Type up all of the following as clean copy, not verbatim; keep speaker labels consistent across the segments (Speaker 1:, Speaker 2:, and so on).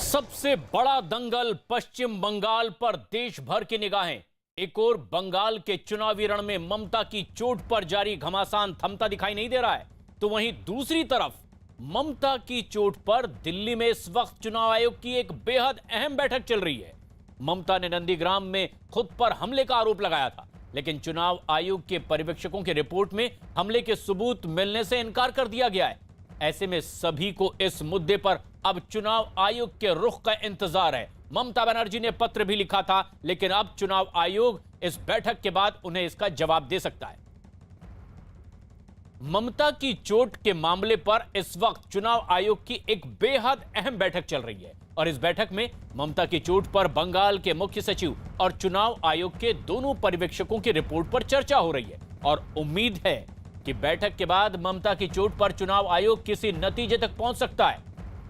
Speaker 1: सबसे बड़ा दंगल पश्चिम बंगाल पर देश भर की निगाहें। एक और बंगाल के चुनावी रण में ममता की चोट पर जारी घमासान थमता दिखाई नहीं दे रहा है, तो वहीं दूसरी तरफ ममता की चोट पर दिल्ली में इस वक्त चुनाव आयोग की एक बेहद अहम बैठक चल रही है। ममता ने नंदीग्राम में खुद पर हमले का आरोप लगाया था, लेकिन चुनाव आयोग के पर्यवेक्षकों की रिपोर्ट में हमले के सबूत मिलने से इनकार कर दिया गया है। ऐसे में सभी को इस मुद्दे पर अब चुनाव आयोग के रुख का इंतजार है। ममता बनर्जी ने पत्र भी लिखा था, लेकिन अब चुनाव आयोग इस बैठक के बाद उन्हें इसका जवाब दे सकता है। ममता की चोट के मामले पर इस वक्त चुनाव आयोग की एक बेहद अहम बैठक चल रही है और इस बैठक में ममता की चोट पर बंगाल के मुख्य सचिव और चुनाव आयोग के दोनों पर्यवेक्षकों की रिपोर्ट पर चर्चा हो रही है और उम्मीद है कि बैठक के बाद ममता की चोट पर चुनाव आयोग किसी नतीजे तक पहुंच सकता है।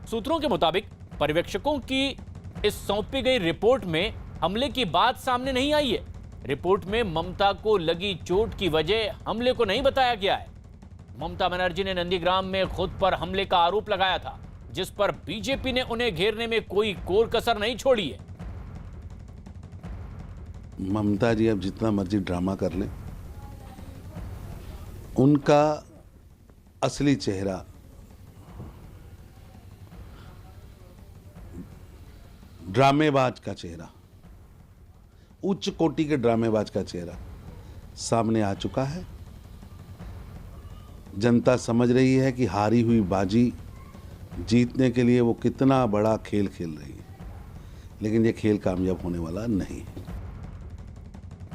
Speaker 1: सूत्रों के मुताबिक पर्यवेक्षकों की इस सौंपी गई रिपोर्ट में हमले की बात सामने नहीं आई है। रिपोर्ट में ममता को लगी चोट की वजह हमले को नहीं बताया गया है। ममता बनर्जी ने नंदीग्राम में खुद पर हमले का आरोप लगाया था, जिस पर बीजेपी ने उन्हें घेरने में कोई कोर कसर नहीं छोड़ी है।
Speaker 2: ममता जी अब जितना मर्जी ड्रामा कर लें, उनका असली चेहरा ड्रामेबाज का चेहरा, उच्च कोटि के ड्रामेबाज का चेहरा सामने आ चुका है। जनता समझ रही है कि हारी हुई बाजी जीतने के लिए वो कितना बड़ा खेल खेल रही है, लेकिन ये खेल कामयाब होने वाला नहीं है।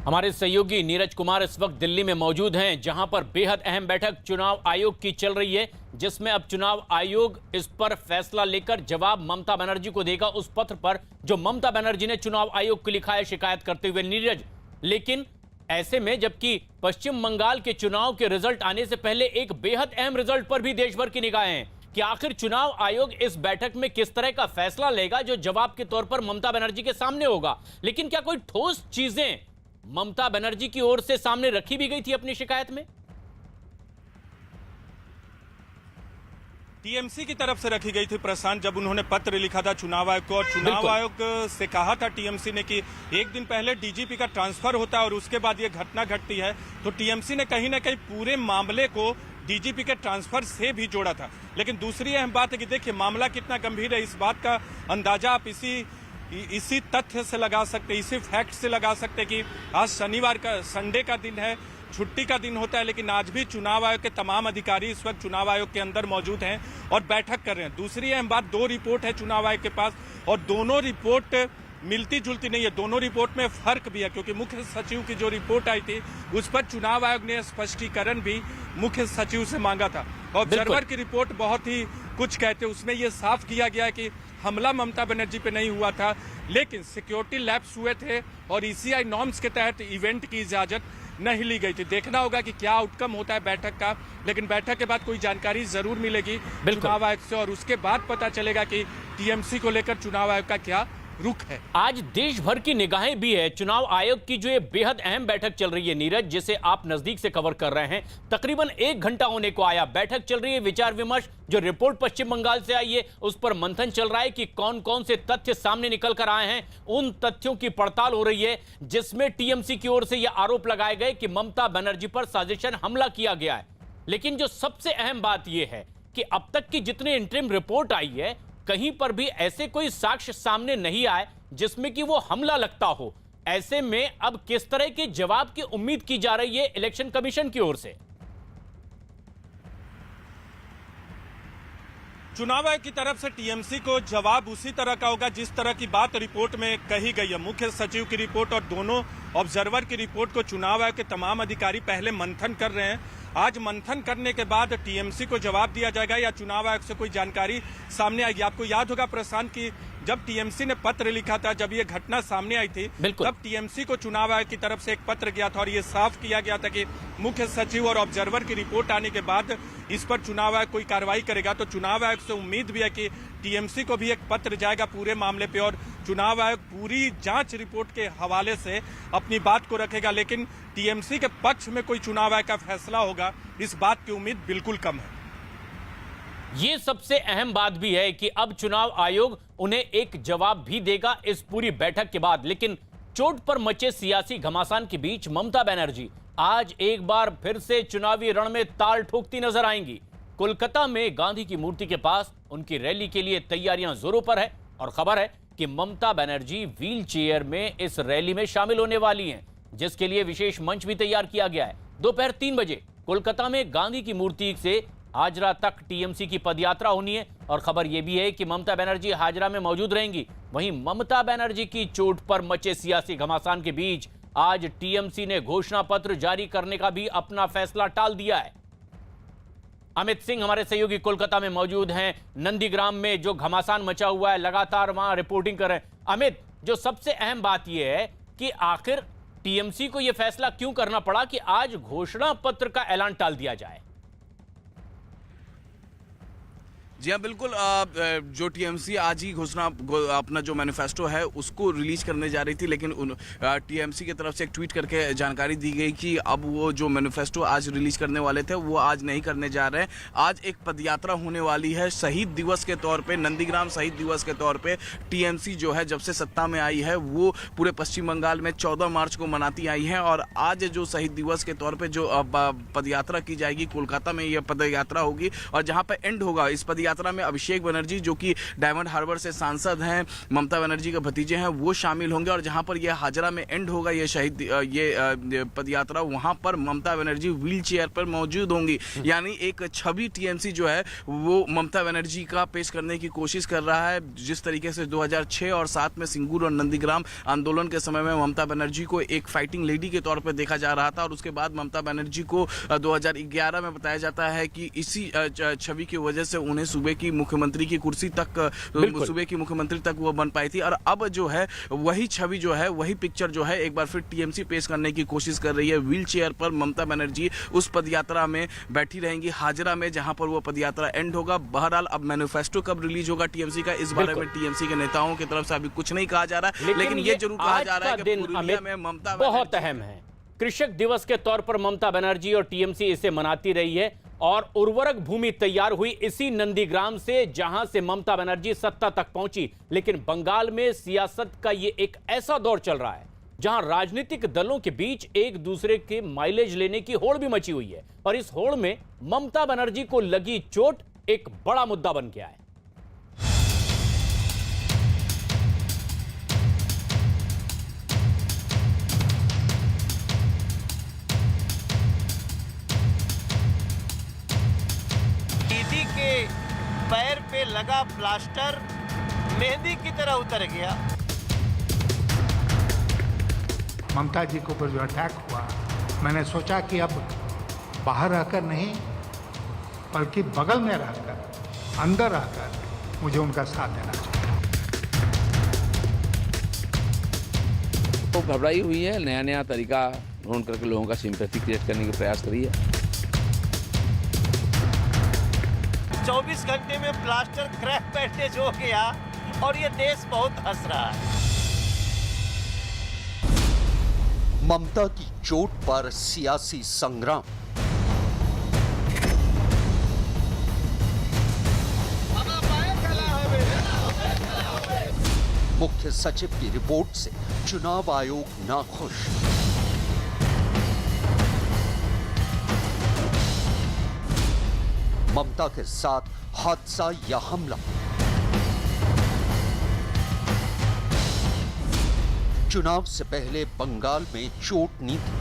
Speaker 1: हमारे सहयोगी नीरज कुमार इस वक्त दिल्ली में मौजूद हैं, जहां पर बेहद अहम बैठक चुनाव आयोग की चल रही है, जिसमें अब चुनाव आयोग इस पर फैसला लेकर जवाब ममता बनर्जी को देगा उस पत्र पर जो ममता बनर्जी ने चुनाव आयोग को लिखा है शिकायत करते हुए। नीरज, लेकिन ऐसे में जबकि पश्चिम बंगाल के चुनाव के रिजल्ट आने से पहले एक बेहद अहम रिजल्ट पर भी देश भर की निगाहें हैं कि आखिर चुनाव आयोग इस बैठक में किस तरह का फैसला लेगा जो जवाब के तौर पर ममता बनर्जी के सामने होगा। लेकिन क्या कोई ठोस चीजें ममता बनर्जी की ओर से सामने रखी भी गई थी अपनी शिकायत में?
Speaker 3: टीएमसी की तरफ से रखी गई थी प्रशांत, जब उन्होंने पत्र लिखा था चुनाव आयोग को और चुनाव आयोग से कहा था टीएमसी ने कि एक दिन पहले डीजीपी का ट्रांसफर होता है और उसके बाद ये घटना घटती है, तो टीएमसी ने कहीं ना कहीं पूरे मामले को डीजीपी के ट्रांसफर से भी जोड़ा था। लेकिन दूसरी अहम बात है कि देखिए मामला कितना गंभीर है, इस बात का अंदाजा आप इसी तथ्य से लगा सकते, इसी फैक्ट से लगा सकते कि आज शनिवार का संडे का दिन है, छुट्टी का दिन होता है, लेकिन आज भी चुनाव आयोग के तमाम अधिकारी इस वक्त चुनाव आयोग के अंदर मौजूद हैं और बैठक कर रहे हैं। दूसरी अहम बात, 2 रिपोर्ट है चुनाव आयोग के पास और दोनों रिपोर्ट मिलती जुलती नहीं है। दोनों रिपोर्ट में फर्क भी है, क्योंकि मुख्य सचिव की जो रिपोर्ट आई थी उस पर चुनाव आयोग ने स्पष्टीकरण भी मुख्य सचिव से मांगा था। ऑब्जर्वर की रिपोर्ट बहुत ही कुछ कहते, उसमें यह साफ किया गया है कि हमला ममता बनर्जी पे नहीं हुआ था, लेकिन सिक्योरिटी लैप्स हुए थे और ईसीआई नॉर्म्स के तहत इवेंट की इजाजत नहीं ली गई थी। देखना होगा कि क्या आउटकम होता है बैठक का, लेकिन बैठक के बाद कोई जानकारी जरूर मिलेगी चुनाव आयोग से और उसके बाद पता चलेगा कि टीएमसी को लेकर चुनाव आयोग का क्या रुख है।
Speaker 1: आज देश भर की निगाहें भी है चुनाव आयोग की जो ये बेहद अहम बैठक चल रही है नीरज, जिसे आप नजदीक से कवर कर रहे हैं। तकरीबन 1 घंटा होने को आया, बैठक चल रही है, विचार विमर्श, जो रिपोर्ट पश्चिम बंगाल से आई है उस पर मंथन चल रहा है कि कौन कौन से तथ्य सामने निकल कर आए हैं। उन तथ्यों की पड़ताल हो रही है जिसमें टीएमसी की ओर से यह आरोप लगाए गए कि ममता बनर्जी पर साजिशन हमला किया गया है। लेकिन जो सबसे अहम बात यह है कि अब तक की जितनी इंटरिम रिपोर्ट आई है, कहीं पर भी ऐसे कोई साक्ष्य सामने नहीं आए जिसमें कि वो हमला लगता हो। ऐसे में अब किस तरह के जवाब की उम्मीद की जा रही है इलेक्शन कमीशन की ओर से?
Speaker 3: चुनाव आयोग की तरफ से टीएमसी को जवाब उसी तरह का होगा जिस तरह की बात रिपोर्ट में कही गई है। मुख्य सचिव की रिपोर्ट और दोनों ऑब्जर्वर की रिपोर्ट को चुनाव आयोग के तमाम अधिकारी पहले मंथन कर रहे हैं। आज मंथन करने के बाद टीएमसी को जवाब दिया जाएगा या चुनाव आयोग से कोई जानकारी सामने आएगी। आपको याद होगा प्रशांत की जब टीएमसी ने पत्र लिखा था, जब ये घटना सामने आई थी, तब टीएमसी को चुनाव आयोग की तरफ से एक पत्र गया था और ये साफ किया गया था कि मुख्य सचिव और ऑब्जर्वर की रिपोर्ट आने के बाद इस पर चुनाव आयोग कोई कार्रवाई करेगा। तो चुनाव आयोग से उम्मीद भी है कि टीएमसी को भी एक पत्र जाएगा पूरे मामले पे और चुनाव आयोग पूरी जांच रिपोर्ट के हवाले से अपनी बात को रखेगा। लेकिन टीएमसी के पक्ष में कोई चुनाव आयोग का फैसला होगा, इस बात की उम्मीद बिल्कुल कम है।
Speaker 1: ये सबसे अहम बात भी है कि अब चुनाव आयोग उन्हें एक जवाब भी देगा इस पूरी बैठक के बाद। लेकिन चोट पर मचे सियासी घमासान के बीच ममता बनर्जी आज एक बार फिर से चुनावी रण में ताल ठोकती नजर आएंगी। कोलकाता में गांधी की मूर्ति के पास उनकी रैली के लिए तैयारियां जोरों पर है और खबर है कि ममता बनर्जी व्हील चेयर में इस रैली में शामिल होने वाली हैं, जिसके लिए विशेष मंच भी तैयार किया गया है। दोपहर 3 बजे कोलकाता में गांधी की मूर्ति से हाजरा तक टीएमसी की पदयात्रा होनी है और खबर यह भी है कि ममता बनर्जी हाजरा में मौजूद रहेंगी। वहीं ममता बनर्जी की चोट पर मचे सियासी घमासान के बीच आज टीएमसी ने घोषणा पत्र जारी करने का भी अपना फैसला टाल दिया है। अमित सिंह हमारे सहयोगी कोलकाता में मौजूद हैं। नंदीग्राम में जो घमासान मचा हुआ है लगातार वहां रिपोर्टिंग कर रहे हैं। अमित, जो सबसे अहम बात यह है कि आखिर टीएमसी को यह फैसला क्यों करना पड़ा कि आज घोषणा पत्र का ऐलान टाल दिया जाए?
Speaker 4: जी हाँ, बिल्कुल। जो टीएमसी आज ही घोषणा अपना जो मैनिफेस्टो है उसको रिलीज करने जा रही थी, लेकिन टीएमसी की तरफ से एक ट्वीट करके जानकारी दी गई कि अब वो जो मैनिफेस्टो आज रिलीज करने वाले थे वो आज नहीं करने जा रहे हैं। आज एक पदयात्रा होने वाली है शहीद दिवस के तौर पे, नंदीग्राम शहीद दिवस के तौर पे। टीएमसी जो है जब से सत्ता में आई है वो पूरे पश्चिम बंगाल में 14 मार्च को मनाती आई है और आज जो शहीद दिवस के तौर पर जो पदयात्रा की जाएगी कोलकाता में, यह पदयात्रा होगी और जहाँ पर एंड होगा इस पदयात्रा में अभिषेक बनर्जी जो कि डायमंड हार्बर से सांसद हैं, ममता बनर्जी के भतीजे हैं, वो शामिल होंगे और जहां पर यह हाजरा में एंड होगा ये पदयात्रा, वहां पर ममता बनर्जी व्हील चेयर पर मौजूद होंगी। यानी एक छवि टीएमसी जो है वो ममता बनर्जी का पेश करने की कोशिश कर रहा है। जिस तरीके से 2006 और 7 में सिंगूर और नंदीग्राम आंदोलन के समय में ममता बनर्जी को एक फाइटिंग लेडी के तौर पर देखा जा रहा था और उसके बाद ममता बनर्जी को 2011 में बताया जाता है कि इसी छवि की वजह से उन्हें सूबे की मुख्यमंत्री की कुर्सी तक, सूबे की मुख्यमंत्री तक वो बन पाई थी। और अब जो है वही छवि जो है, वही पिक्चर जो है एक बार फिर टीएमसी पेश करने की कोशिश कर रही है। व्हील चेयर पर ममता बनर्जी उस पदयात्रा में बैठी रहेंगी हाजरा में जहां पर वो पदयात्रा एंड होगा। बहरहाल अब मैनिफेस्टो कब रिलीज होगा टीएमसी का, इस बारे में टीएमसी के नेताओं की तरफ से अभी कुछ नहीं कहा जा रहा है, लेकिन ये जरूर कहा जा रहा है कि पुरुलिया में ममता
Speaker 1: बहुत अहम है। कृषक दिवस के तौर पर ममता बनर्जी और टीएमसी इसे मनाती रही है और उर्वरक भूमि तैयार हुई इसी नंदीग्राम से जहां से ममता बनर्जी सत्ता तक पहुंची। लेकिन बंगाल में सियासत का यह एक ऐसा दौर चल रहा है जहां राजनीतिक दलों के बीच एक दूसरे के माइलेज लेने की होड़ भी मची हुई है और इस होड़ में ममता बनर्जी को लगी चोट एक बड़ा मुद्दा बन गया है।
Speaker 5: दीदी के पैर पे लगा प्लास्टर मेहंदी की तरह उतर गया।
Speaker 6: ममता जी के ऊपर जो अटैक हुआ, मैंने सोचा कि अब बाहर रहकर नहीं बल्कि बगल में रहकर, अंदर रहकर मुझे उनका साथ देना चाहिए।
Speaker 7: तो घबराई हुई है, नया नया तरीका ढूंढ करके लोगों का सिंपैथी क्रिएट करने का प्रयास करी है।
Speaker 5: 24 घंटे में प्लास्टर क्रैक बैंडेज हो गया और ये देश बहुत हंस रहा है।
Speaker 8: ममता की चोट पर सियासी संग्राम। मुख्य सचिव की रिपोर्ट से चुनाव आयोग नाखुश। ममता के साथ हादसा या हमला। चुनाव से पहले बंगाल में चोट नीति।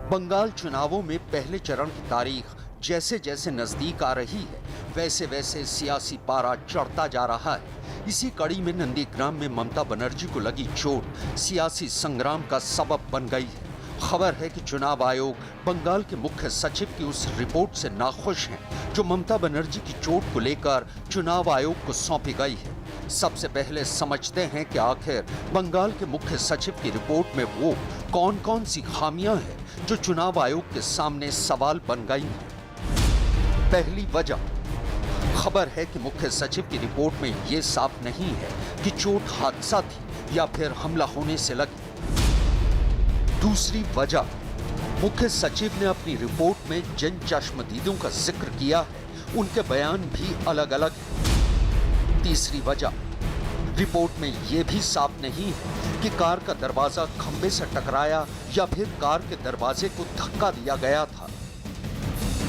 Speaker 8: बंगाल चुनावों में पहले चरण की तारीख जैसे जैसे नजदीक आ रही है वैसे वैसे सियासी पारा चढ़ता जा रहा है। इसी कड़ी में नंदीग्राम में ममता बनर्जी को लगी चोट सियासी संग्राम का सबब बन गई है। खबर है कि चुनाव आयोग बंगाल के मुख्य सचिव की उस रिपोर्ट से नाखुश है जो ममता बनर्जी की चोट को लेकर चुनाव आयोग को सौंपी गई है। सबसे पहले समझते हैं कि आखिर बंगाल के मुख्य सचिव की रिपोर्ट में वो कौन कौन सी खामियां हैं जो चुनाव आयोग के सामने सवाल बन गई हैं। पहली वजह, खबर है कि मुख्य सचिव की रिपोर्ट में ये साफ नहीं है कि चोट हादसा थी या फिर हमला होने से लगी। दूसरी वजह, मुख्य सचिव ने अपनी रिपोर्ट में जिन चश्मदीदों का जिक्र किया है उनके बयान भी अलग अलग हैं। तीसरी वजह, रिपोर्ट में यह भी साफ नहीं है कि कार का दरवाजा खंबे से टकराया या फिर कार के दरवाजे को धक्का दिया गया था।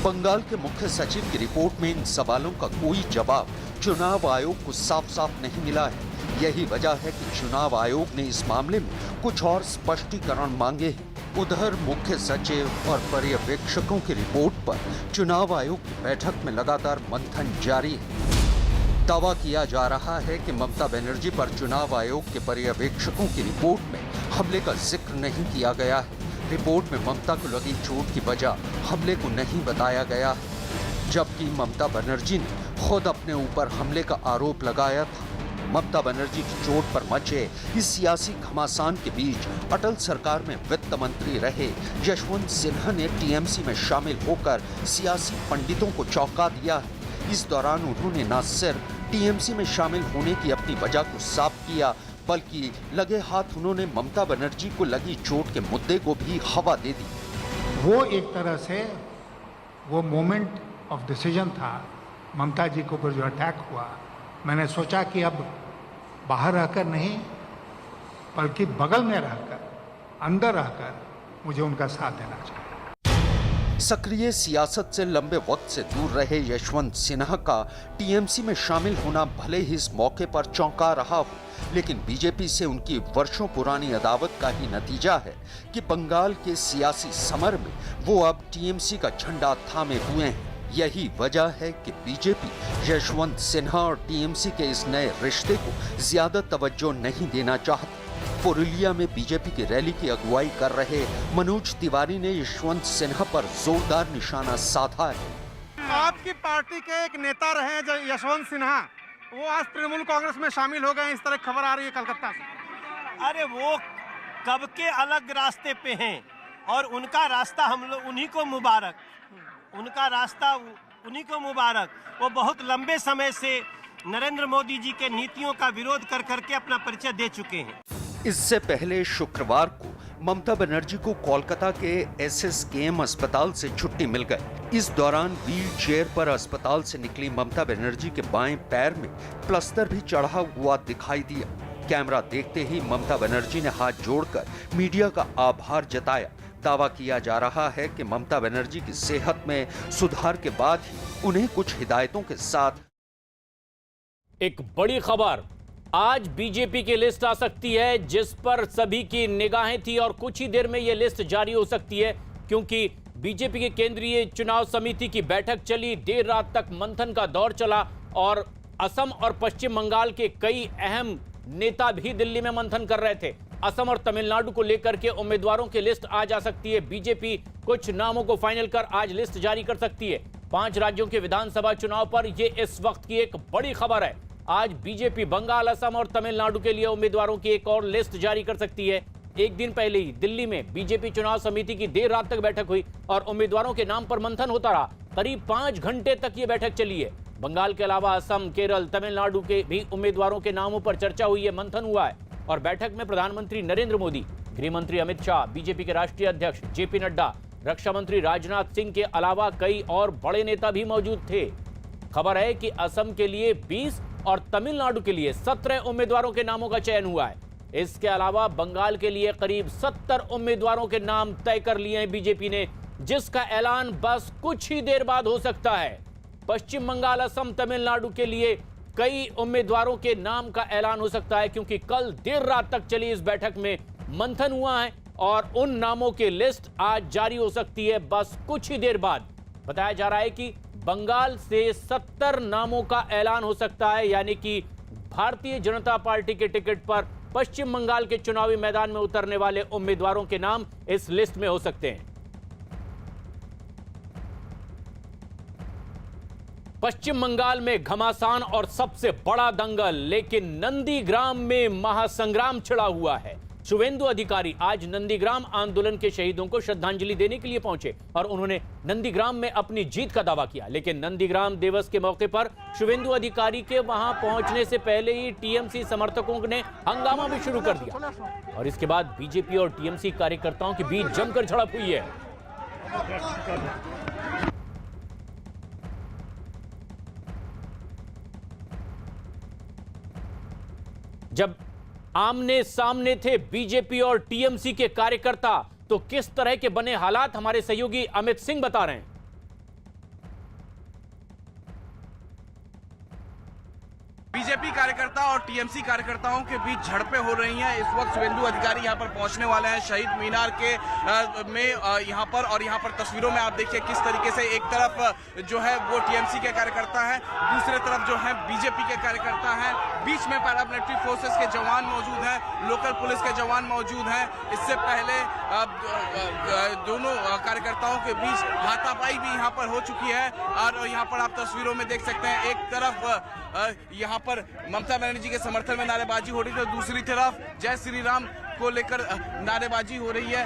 Speaker 8: बंगाल के मुख्य सचिव की रिपोर्ट में इन सवालों का कोई जवाब चुनाव आयोग को साफ साफ नहीं मिला है। यही वजह है कि चुनाव आयोग ने इस मामले में कुछ और स्पष्टीकरण मांगे हैं। उधर मुख्य सचिव और पर्यवेक्षकों की रिपोर्ट पर चुनाव आयोग की बैठक में लगातार मंथन जारी है। दावा किया जा रहा है कि ममता बनर्जी पर चुनाव आयोग के पर्यवेक्षकों की रिपोर्ट में हमले का जिक्र नहीं किया गया है। रिपोर्ट में ममता को लगी चोट की वजह हमले को नहीं बताया गया है, जबकि ममता बनर्जी ने खुद अपने ऊपर हमले का आरोप लगाया था। ममता बनर्जी की चोट पर मचे इस सियासी घमासान के बीच अटल सरकार में वित्त मंत्री रहे यशवंत सिन्हा ने टीएमसी में शामिल होकर सियासी पंडितों को चौंका दिया है। इस दौरान उन्होंने न सिर्फ टीएमसी में शामिल होने की अपनी वजह को साफ किया, बल्कि लगे हाथ उन्होंने ममता बनर्जी को लगी चोट के मुद्दे को भी हवा दे दी।
Speaker 6: वो एक तरह से वो मोमेंट ऑफ डिसीजन था ममता जी के ऊपर जो अटैक हुआ। मैंने सोचा कि अब बाहर रहकर नहीं बल्कि बगल में रहकर, अंदर रहकर मुझे उनका साथ देना चाहिए।
Speaker 8: सक्रिय सियासत से लंबे वक्त से दूर रहे यशवंत सिन्हा का टीएमसी में शामिल होना भले ही इस मौके पर चौंका रहा हो, लेकिन बीजेपी से उनकी वर्षों पुरानी अदावत का ही नतीजा है कि बंगाल के सियासी समर में वो अब टीएमसी का झंडा थामे हुए हैं। यही वजह है कि बीजेपी यशवंत सिन्हा और टीएमसी के इस नए रिश्ते को ज्यादा तवज्जो नहीं देना चाहती। पुरुलिया में बीजेपी की रैली की अगुवाई कर रहे मनोज तिवारी ने यशवंत सिन्हा पर जोरदार निशाना साधा है।
Speaker 9: आपकी पार्टी के एक नेता रहे यशवंत सिन्हा, वो आज तृणमूल कांग्रेस में शामिल हो गए, इस तरह खबर आ रही है कलकत्ता से।
Speaker 5: अरे वो कब के अलग रास्ते पे हैं और उनका रास्ता हम लोग उन्हीं को मुबारक, उनका रास्ता उन्हीं को मुबारक। वो बहुत लंबे समय से नरेंद्र मोदी जी के नीतियों का विरोध कर करके अपना परिचय दे चुके हैं।
Speaker 8: इससे पहले शुक्रवार को ममता बनर्जी को कोलकाता के एसएसकेएम अस्पताल से छुट्टी मिल गई। इस दौरान व्हील चेयर पर अस्पताल से निकली ममता बनर्जी के बाएं पैर में प्लास्टर भी चढ़ा हुआ दिखाई दिया। कैमरा देखते ही ममता बनर्जी ने हाथ जोड़कर मीडिया का आभार जताया। दावा किया जा रहा है कि ममता बनर्जी की सेहत में सुधार के बाद ही उन्हें कुछ हिदायतों के साथ
Speaker 1: एक बड़ी खबर, आज बीजेपी की लिस्ट आ सकती है जिस पर सभी की निगाहें थी और कुछ ही देर में यह लिस्ट जारी हो सकती है, क्योंकि बीजेपी के केंद्रीय चुनाव समिति की बैठक चली, देर रात तक मंथन का दौर चला और असम और पश्चिम बंगाल के कई अहम नेता भी दिल्ली में मंथन कर रहे थे। असम और तमिलनाडु को लेकर के उम्मीदवारों की लिस्ट आ जा सकती है। बीजेपी कुछ नामों को फाइनल कर आज लिस्ट जारी कर सकती है। 5 राज्यों के विधानसभा चुनाव पर यह इस वक्त की एक बड़ी खबर है। आज बीजेपी बंगाल, असम और तमिलनाडु के लिए उम्मीदवारों की एक और लिस्ट जारी कर सकती है। एक दिन पहले ही दिल्ली में बीजेपी चुनाव समिति की देर रात तक बैठक हुई और उम्मीदवारों के नाम पर मंथन होता रहा। करीब 5 घंटे तक ये बैठक चली है। बंगाल के अलावा असम, केरल, तमिलनाडु के भी उम्मीदवारों के नामों पर चर्चा हुई है, मंथन हुआ है और बैठक में प्रधानमंत्री नरेंद्र मोदी, गृह मंत्री अमित शाह, बीजेपी के राष्ट्रीय अध्यक्ष जेपी नड्डा, रक्षा मंत्री राजनाथ सिंह के अलावा कई और बड़े नेता भी मौजूद थे। खबर है कि असम के लिए 20 और तमिलनाडु के लिए 17 उम्मीदवारों के नामों का चयन हुआ है। इसके अलावा बंगाल के लिए करीब 70 उम्मीदवारों के नाम तय कर लिए हैं बीजेपी ने, जिसका ऐलान बस कुछ ही देर बाद हो सकता है। पश्चिम बंगाल, असम, तमिलनाडु के लिए कई उम्मीदवारों के नाम का ऐलान हो सकता है, क्योंकि कल देर रात तक चली इस बैठक में मंथन हुआ है और उन नामों की लिस्ट आज जारी हो सकती है बस कुछ ही देर बाद। बताया जा रहा है कि बंगाल से 70 नामों का ऐलान हो सकता है, यानी कि भारतीय जनता पार्टी के टिकट पर पश्चिम बंगाल के चुनावी मैदान में उतरने वाले उम्मीदवारों के नाम इस लिस्ट में हो सकते हैं। पश्चिम बंगाल में घमासान और सबसे बड़ा दंगल, लेकिन नंदीग्राम में महासंग्राम छिड़ा हुआ है। शुवेंदु अधिकारी आज नंदीग्राम आंदोलन के शहीदों को श्रद्धांजलि देने के लिए पहुंचे और उन्होंने नंदीग्राम में अपनी जीत का दावा किया। लेकिन नंदीग्राम दिवस के मौके पर शुवेंदु अधिकारी के वहां पहुंचने से पहले ही टीएमसी समर्थकों ने हंगामा भी शुरू कर दिया और इसके बाद बीजेपी और टीएमसी कार्यकर्ताओं के बीच जमकर झड़प हुई है। जब आमने सामने थे बीजेपी और टीएमसी के कार्यकर्ता, तो किस तरह के बने हालात हमारे सहयोगी अमित सिंह बता रहे हैं।
Speaker 4: बीजेपी कार्यकर्ता और टीएमसी कार्यकर्ताओं के बीच झड़पें हो रही हैं। इस वक्त शुवेंदु अधिकारी यहां पर पहुंचने वाले हैं शहीद मीनार के में यहां पर, और यहां पर तस्वीरों में आप देखिए किस तरीके से एक तरफ जो है वो टीएमसी के कार्यकर्ता हैं, दूसरे तरफ जो है बीजेपी के कार्यकर्ता हैं, बीच में पैरामिलिट्री फोर्सेस के जवान मौजूद हैं, लोकल पुलिस के जवान मौजूद हैं। इससे पहले दोनों कार्यकर्ताओं के बीच हाथापाई भी यहां पर हो चुकी है और यहां पर आप तस्वीरों में देख सकते हैं एक तरफ यहां पर ममता बनर्जी के समर्थन में नारेबाजी हो रही है, तो दूसरी तरफ जय श्री राम को लेकर नारेबाजी हो रही है।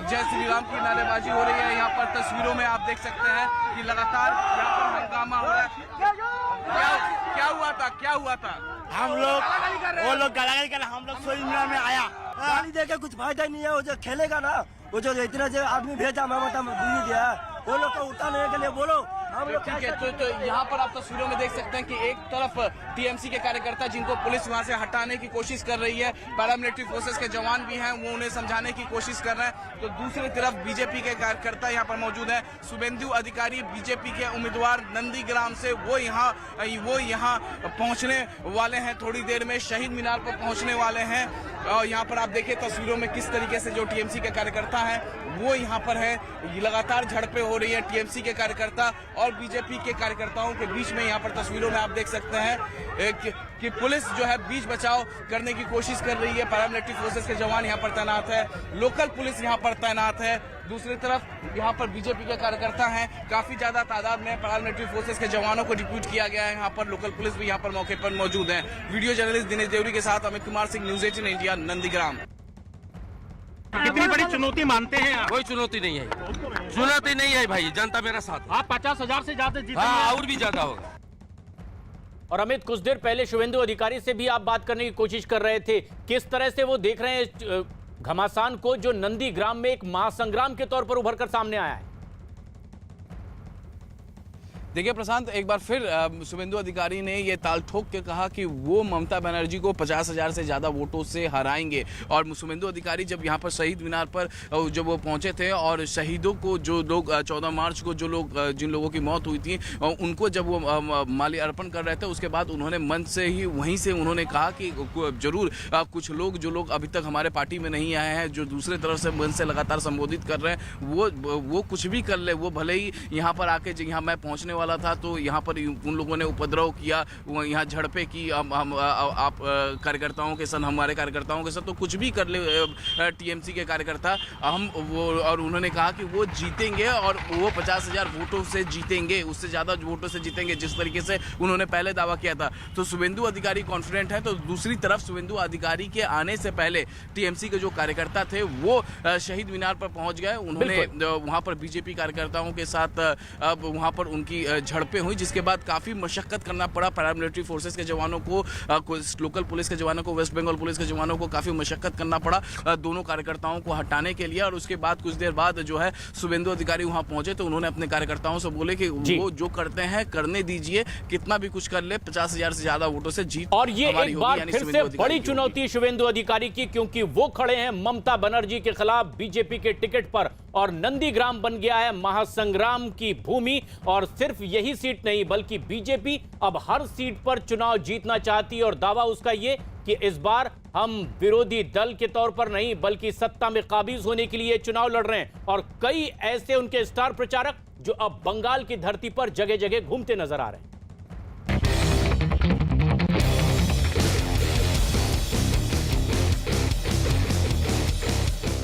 Speaker 4: जय श्री राम की नारेबाजी हो रही है। यहाँ पर तस्वीरों में आप देख सकते हैं कि लगातार यहाँ पर हंगामा हो रहा है। क्या हुआ था?
Speaker 5: हम लोग वो लोग गाली कर, हम लोग शहीद मीनार में आया, गाली देके कुछ फायदा नहीं है। वो जो खेलेगा ना, वो जो इतना जो आदमी भेजा ममता दिया, वो लोग को उतारने के लिए बोलो। हम लोग
Speaker 4: ठीक है, तो यहाँ पर आप तस्वीरों में देख सकते हैं कि एक तरफ टीएमसी के कार्यकर्ता जिनको पुलिस वहां से हटाने की कोशिश कर रही है, पैरामिलिट्री फोर्सेस के जवान भी हैं, वो उन्हें समझाने की कोशिश कर रहे हैं, तो दूसरी तरफ बीजेपी के कार्यकर्ता यहाँ पर मौजूद हैं। शुवेंदु अधिकारी बीजेपी के उम्मीदवार नंदीग्राम से वो यहाँ पहुंचने वाले हैं, थोड़ी देर में शहीद मीनार पर पहुंचने वाले हैं। और यहाँ पर आप देखिए तस्वीरों में किस तरीके से जो टीएमसी के कार्यकर्ता हैं वो यहाँ पर है। लगातार झड़पें हो रही है टीएमसी के कार्यकर्ता और बीजेपी के कार्यकर्ताओं के बीच में। यहाँ पर तस्वीरों में आप देख सकते हैं कि पुलिस जो है बीच बचाव करने की कोशिश कर रही है, पैरामिलिट्री फोर्सेस के जवान यहाँ पर तैनात है, लोकल पुलिस यहाँ पर तैनात है। दूसरी तरफ यहाँ पर बीजेपी के कार्यकर्ता हैं, काफी ज्यादा तादाद में पैरामिलिट्री फोर्सेस के जवानों को डिप्यूट किया गया है। यहाँ पर लोकल पुलिस भी यहाँ पर मौके पर मौजूद है। वीडियो जर्नलिस्ट दिनेश देवरी के साथ अमित कुमार सिंह, न्यूज 18 इंडिया, नंदीग्राम।
Speaker 9: कितनी बड़ी चुनौती मानते हैं आप?
Speaker 7: कोई चुनौती नहीं है, चुनौती नहीं है भाई, जनता मेरा साथ।
Speaker 9: आप 50,000 से ज्यादा जीते।
Speaker 7: हाँ, और भी ज्यादा होगा।
Speaker 1: और अमित, कुछ देर पहले शुवेंदु अधिकारी से भी आप बात करने की कोशिश कर रहे थे, किस तरह से वो देख रहे हैं घमासान को जो नंदीग्राम में एक महासंग्राम के तौर पर उभर कर सामने आया है?
Speaker 4: देखिए प्रशांत, एक बार फिर शुवेंदु अधिकारी ने ये ताल ठोक के कहा कि वो ममता बनर्जी को 50,000 से ज़्यादा वोटों से हराएंगे। और शुवेंदु अधिकारी जब यहाँ पर शहीद मीनार पर जब वो पहुँचे थे और शहीदों को, जो लोग 14 मार्च को जिन लोगों की मौत हुई थी उनको जब वो माली अर्पण कर रहे थे, उसके बाद उन्होंने मंच से ही वहीं से उन्होंने कहा कि जरूर कुछ लोग जो लोग अभी तक हमारे पार्टी में नहीं आए हैं, जो दूसरे तरफ से मंच से लगातार संबोधित कर रहे हैं, वो कुछ भी कर ले, वो भले ही यहाँ पर आके यहाँ मैं पहुँचने वाला था तो यहाँ पर उन लोगों ने उपद्रव किया, यहाँ झड़पें की, आप कार्यकर्ताओं के साथ, हमारे कार्यकर्ताओं के साथ, तो कुछ भी कर ले टीएमसी के कार्यकर्ता, हम वो, और उन्होंने कहा कि वो जीतेंगे और वो 50,000 वोटों से जीतेंगे, उससे ज़्यादा वोटों से जीतेंगे, जिस तरीके से उन्होंने पहले दावा किया था। तो शुवेंदु अधिकारी कॉन्फिडेंट है। तो दूसरी तरफ शुवेंदु अधिकारी के आने से पहले टीएमसी के जो कार्यकर्ता थे वो शहीद मीनार पर पहुँच गए। उन्होंने वहाँ पर बीजेपी कार्यकर्ताओं के साथ वहाँ पर उनकी झड़पें हुई, जिसके बाद काफ़ी मशक्कत करना पड़ा पैरामिलिट्री फोर्सेस के जवानों को, लोकल पुलिस के जवानों को, वेस्ट बंगाल पुलिस के जवानों को काफ़ी मशक्कत करना पड़ा दोनों कार्यकर्ताओं को हटाने के लिए। और उसके बाद कुछ देर बाद जो है शुवेंदु अधिकारी वहां पहुंचे तो उन्होंने अपने कार्यकर्ताओं से बोले कि वो जो करते हैं करने दीजिए, कितना भी कुछ कर ले, 50,000 से ज्यादा वोटों से जीत।
Speaker 1: और ये एक बार फिर से बड़ी चुनौती शुवेंदु अधिकारी की, क्योंकि वो खड़े हैं ममता बनर्जी के खिलाफ बीजेपी के टिकट पर और नंदीग्राम बन गया है महासंग्राम की भूमि। और सिर्फ यही सीट नहीं बल्कि बीजेपी अब हर सीट पर चुनाव जीतना चाहती है और दावा उसका ये कि इस बार हम विरोधी दल के तौर पर नहीं बल्कि सत्ता में काबिज होने के लिए चुनाव लड़ रहे हैं। और कई ऐसे उनके स्टार प्रचारक जो अब बंगाल की धरती पर जगह जगह घूमते नजर आ रहे हैं।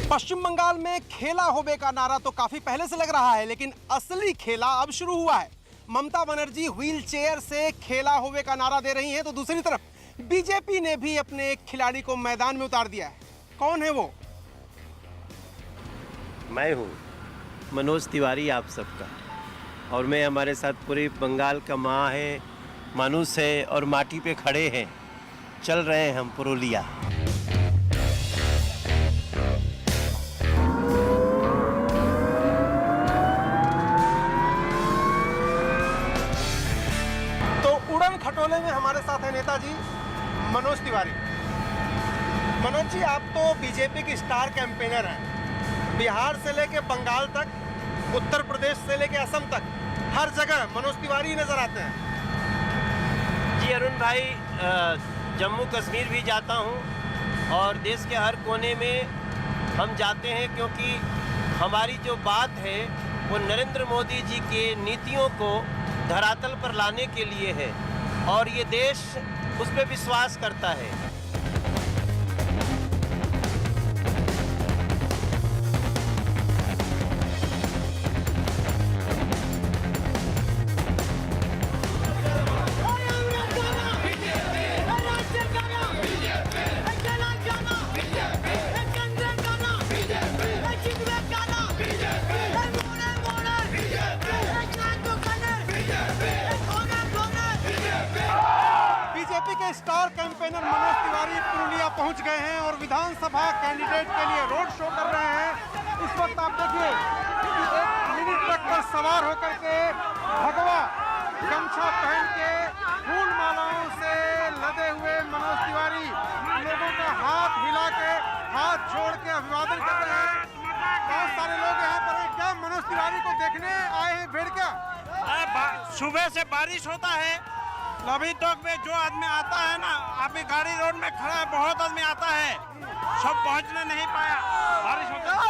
Speaker 9: पश्चिम बंगाल में खेला होबे का नारा तो काफी पहले से लग रहा है, लेकिन असली खेला अब शुरू हुआ है। ममता बनर्जी व्हील चेयर से खेला होबे का नारा दे रही हैं, तो दूसरी तरफ बीजेपी ने भी अपने एक खिलाड़ी को मैदान में उतार दिया है। कौन है वो?
Speaker 5: मैं हूँ मनोज तिवारी, आप सबका। और मैं, हमारे साथ पूरी बंगाल का माँ है, मानुस है, और माटी पे खड़े हैं। चल रहे हैं हम पुरुलिया।
Speaker 9: तो उड़न खटोले में हमारे साथ है नेताजी मनोज तिवारी। मनोज जी, आप तो बीजेपी की स्टार कैंपेनर हैं। बिहार से लेके बंगाल तक, उत्तर प्रदेश से लेके असम तक, हर जगह मनोज तिवारी नजर आते हैं।
Speaker 5: जी अरुण भाई, जम्मू कश्मीर भी जाता हूँ और देश के हर कोने में हम जाते हैं, क्योंकि हमारी जो बात है वो नरेंद्र मोदी जी के नीतियों को धरातल पर लाने के लिए है, और ये देश उस पर विश्वास करता है।
Speaker 9: बीजेपी के स्टार कैंपेनर मनोज तिवारी पुरुलिया पहुंच गए हैं और विधानसभा कैंडिडेट के लिए रोड शो कर रहे हैं। इस वक्त आप देखिए कि एक मिनी ट्रक पर सवार होकर के भगवा गमछा पहन के फूल मालाओं से लदे हुए मनोज तिवारी लोगों का हाथ हिला के, हाथ जोड़ के अभिवादन कर रहे हैं। बहुत सारे लोग यहाँ पर हैं। क्या मनोज तिवारी को देखने आए हैं भीड़ क्या?
Speaker 10: सुबह से बारिश होता है, अभी तक में जो आदमी आता है ना, अभी गाड़ी रोड में खड़ा है, बहुत आदमी आता है, सब पहुंचने नहीं पाया, बारिश होता है।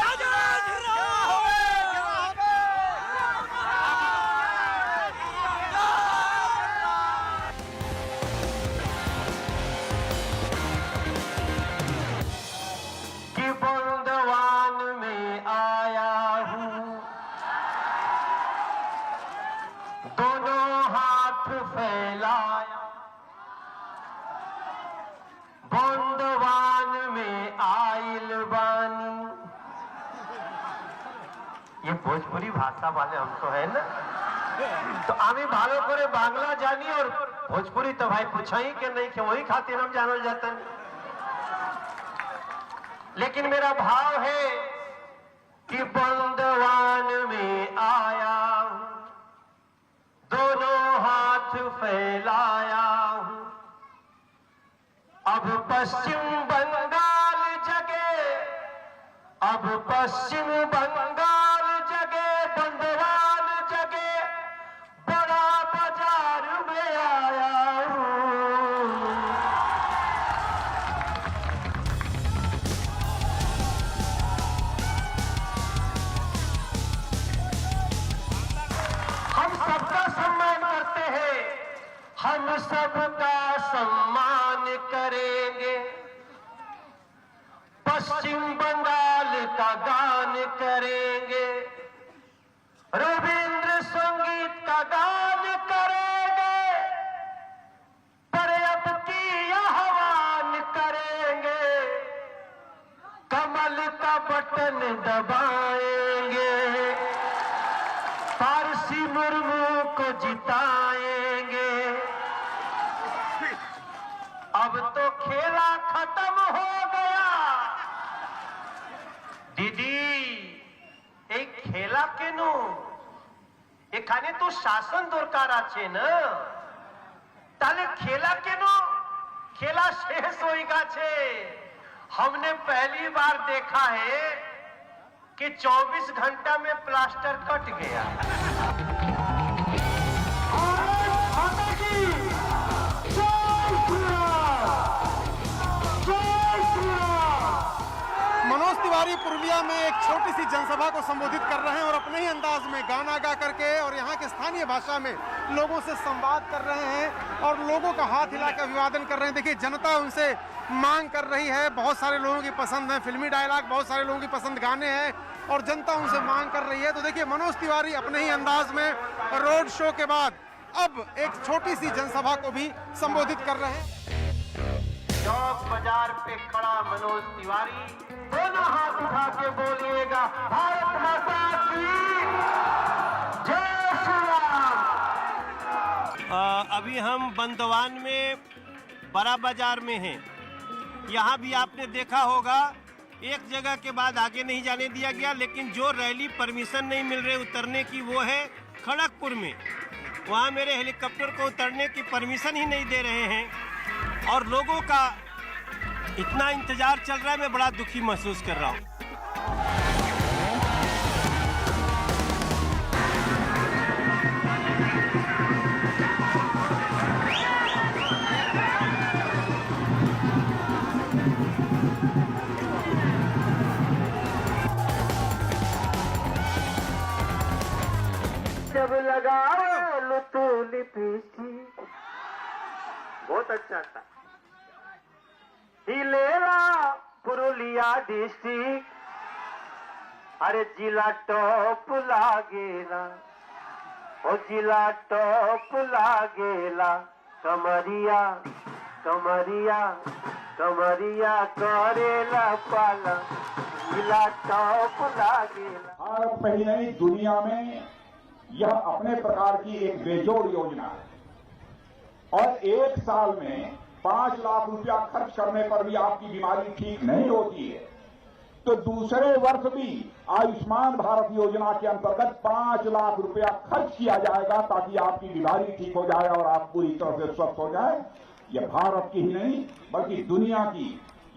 Speaker 5: कि बंदवान में आया हूँ, दोनों हाथ फैलाया, बंदवान में आइल बानी। ये भोजपुरी भाषा वाले हम तो है ना, तो आमी भालो करे बांग्ला जानी और भोजपुरी तो भाई पूछाई के नहीं, के वही खातिर हम जानल जाते हैं। लेकिन मेरा भाव है कि बंदवान में आया हूँ, दोनों हाथ फैलाया हूँ। अब पश्चिम बंगाल जगे, अब पश्चिम बंगाल जगे, बंदवान जगे, बड़ा बाजार में आया हूँ। हम सबका सम्मान करते हैं, हम सबका सम्मान करेंगे। पश्चिम बंगाल का गान करेंगे, रविंद्र संगीत का गान करेंगे, पर अब की आह्वान करेंगे, कमल का बटन दबाएंगे, पारसी मुर्मू को जिताएंगे। अब तो खेला खत्म हो गया दीदी, एक खेला केनो एखाने तो शासन दरकार आछे ना, ताले खेला केनो, खेला शेष हो गए। हमने पहली बार देखा है कि 24 घंटा में प्लास्टर कट गया।
Speaker 9: मनोज तिवारी पुरुलिया में एक छोटी सी जनसभा को संबोधित कर रहे हैं और अपने ही अंदाज में गाना गा करके और यहाँ के स्थानीय भाषा में लोगों से संवाद कर रहे हैं और लोगों का हाथ हिला के अभिवादन कर रहे हैं। देखिए, जनता उनसे मांग कर रही है, बहुत सारे लोगों की पसंद है फिल्मी डायलॉग, बहुत सारे लोगों की पसंद गाने हैं और जनता उनसे मांग कर रही है। तो देखिए, मनोज तिवारी अपने ही अंदाज में रोड शो के बाद अब एक छोटी सी जनसभा को भी संबोधित कर रहे हैं।
Speaker 5: चौक बाजार पे खड़ा मनोज तिवारी, दोनों हाथ उठा के बोलिएगा भारत माता की जय श्री राम। अभी हम बंदवान में बड़ा बाजार में हैं। यहाँ भी आपने देखा होगा एक जगह के बाद आगे नहीं जाने दिया गया, लेकिन जो रैली परमिशन नहीं मिल रही उतरने की वो है खड़गपुर में। वहाँ मेरे हेलीकॉप्टर को उतरने की परमिशन ही नहीं दे रहे हैं और लोगों का इतना इंतजार चल रहा है, मैं बड़ा दुखी महसूस कर रहा हूँ। जब लगाओ लुतुली पीछी, बहुत अच्छा था। हिलेला पुरुलिया डिस्ट्रिक्ट, अरे जिला टॉप लागेला, ओ जिला टॉप लागेला। कमरिया कमरिया कमरिया करेला पाला, जिला टॉप लागेला।
Speaker 11: भारत में ही नहीं दुनिया में यह अपने प्रकार की एक बेजोड़ योजना है और एक साल में 5 लाख रुपया खर्च करने पर भी आपकी बीमारी ठीक नहीं होती है तो दूसरे वर्ष भी आयुष्मान भारत योजना के अंतर्गत 5 लाख रुपया खर्च किया जाएगा ताकि आपकी बीमारी ठीक हो जाए और आप पूरी तरह से स्वस्थ हो जाए। यह भारत की ही नहीं बल्कि दुनिया की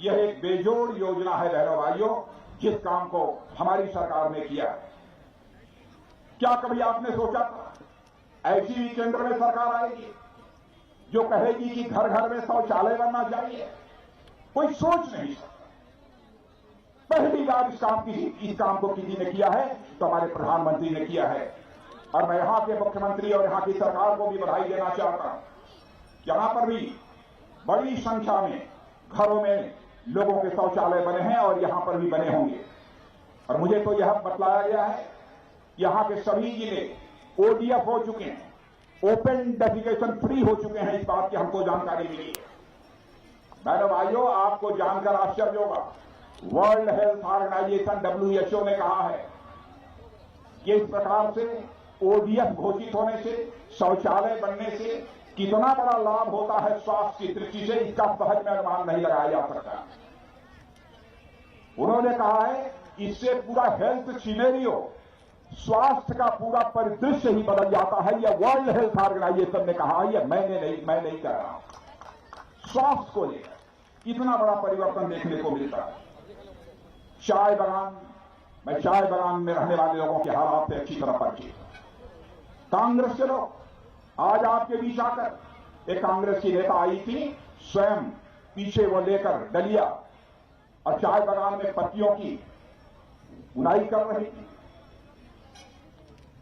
Speaker 11: यह एक बेजोड़ योजना है बहनों भाइयों, जिस काम को हमारी सरकार ने किया है। क्या कभी आपने सोचा था ऐसी भी केंद्र में सरकार आएगी जो कहेगी कि घर घर में शौचालय बनना चाहिए? कोई सोच नहीं सकता। पहली बार इस काम को किसी ने किया है तो हमारे प्रधानमंत्री ने किया है और मैं यहां के मुख्यमंत्री और यहां की सरकार को भी बधाई देना चाहता हूं। यहां पर भी बड़ी संख्या में घरों में लोगों के शौचालय बने हैं और यहां पर भी बने होंगे और मुझे तो यह बतलाया गया है यहां के सभी जिले ओडीएफ हो चुके हैं, ओपन डेफिकेशन फ्री हो चुके हैं। इस बात की हमको जानकारी मिली है। बहनों भाइयों, आपको जानकर आश्चर्य होगा, वर्ल्ड हेल्थ ऑर्गेनाइजेशन WHO ने कहा है कि इस प्रकार से ओडीएफ घोषित होने से, शौचालय बनने से कितना बड़ा लाभ होता है स्वास्थ्य की दृष्टि से, इसका सहज में अनुमान नहीं लगाया जा सकता। उन्होंने कहा है इससे पूरा हेल्थ सिनेरियो, स्वास्थ्य का पूरा परिदृश्य ही बदल जाता है। यह वर्ल्ड हेल्थ ऑर्गेनाइजेशन ने कहा, यह मैं नहीं कह रहा हूं। स्वास्थ्य को लेकर इतना बड़ा परिवर्तन देखने को मिलता है। चाय बगान, मैं चाय बगान में रहने वाले लोगों के हालात से अच्छी तरह परिचित। कांग्रेस के लोग आज आपके बीच आकर, एक कांग्रेस की नेता आई थी, स्वयं पीछे वो लेकर डलिया और चाय बगान में पत्तियों की बुनाई कर रही थी।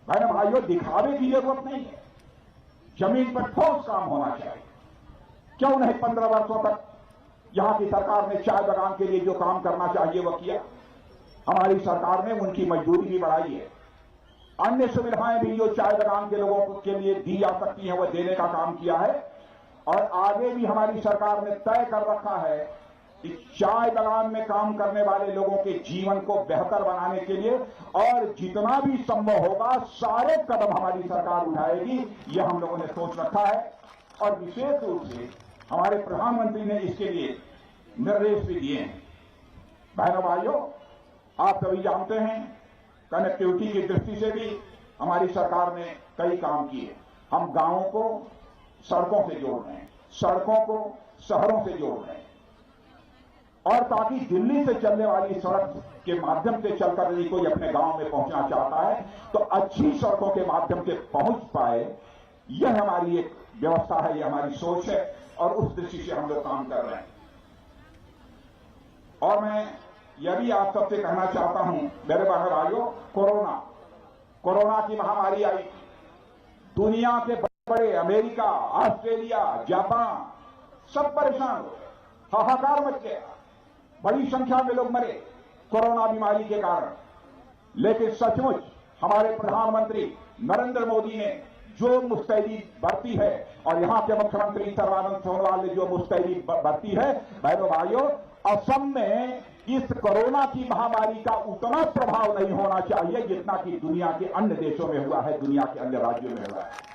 Speaker 11: बहनों भाइयों, दिखावे की जरूरत नहीं है, जमीन पर ठोस काम होना चाहिए। क्यों नहीं 15 वर्षों तक यहां की सरकार ने चाय बगान के लिए जो काम करना चाहिए वह किया। हमारी सरकार ने उनकी मजदूरी भी बढ़ाई है, अन्य सुविधाएं भी जो चाय बगान के लोगों के लिए दी जा सकती हैं वह देने का काम किया है और आगे भी हमारी सरकार ने तय कर रखा है कि चाय बगान में काम करने वाले लोगों के जीवन को बेहतर बनाने के लिए और जितना भी संभव होगा सारे कदम हमारी सरकार उठाएगी। यह हम लोगों ने सोच रखा है और विशेष रूप से हमारे प्रधानमंत्री ने इसके लिए निर्देश भी दिए हैं। बहनों भाइयों, आप सभी जानते हैं कनेक्टिविटी की दृष्टि से भी हमारी सरकार ने कई काम किए। हम गांवों को सड़कों से जोड़ रहे हैं, सड़कों को शहरों से जोड़ रहे हैं और ताकि दिल्ली से चलने वाली सड़क के माध्यम से चलकर यदि कोई अपने गांव में पहुंचना चाहता है तो अच्छी सड़कों के माध्यम से पहुंच पाए। यह हमारी एक व्यवस्था है, यह हमारी सोच है और उस दृष्टि से हम लोग काम कर रहे हैं। और मैं यह भी आप सबसे कहना चाहता हूं मेरे बहन भाइयों, कोरोना की महामारी आई, दुनिया के बड़े अमेरिका, ऑस्ट्रेलिया, जापान सब परेशान हो गए, हाहाकार मच गया, बड़ी संख्या में लोग मरे कोरोना बीमारी के कारण। लेकिन सचमुच हमारे प्रधानमंत्री नरेंद्र मोदी ने जो मुस्तैदी बरती है और यहाँ के मुख्यमंत्री सर्बानंद सोनोवाल ने जो मुस्तैदी बरती है, बहनों भाइयों, असम में इस कोरोना की महामारी का उतना प्रभाव नहीं होना चाहिए जितना कि दुनिया के अन्य देशों में हुआ है, दुनिया के अन्य राज्यों में हुआ है।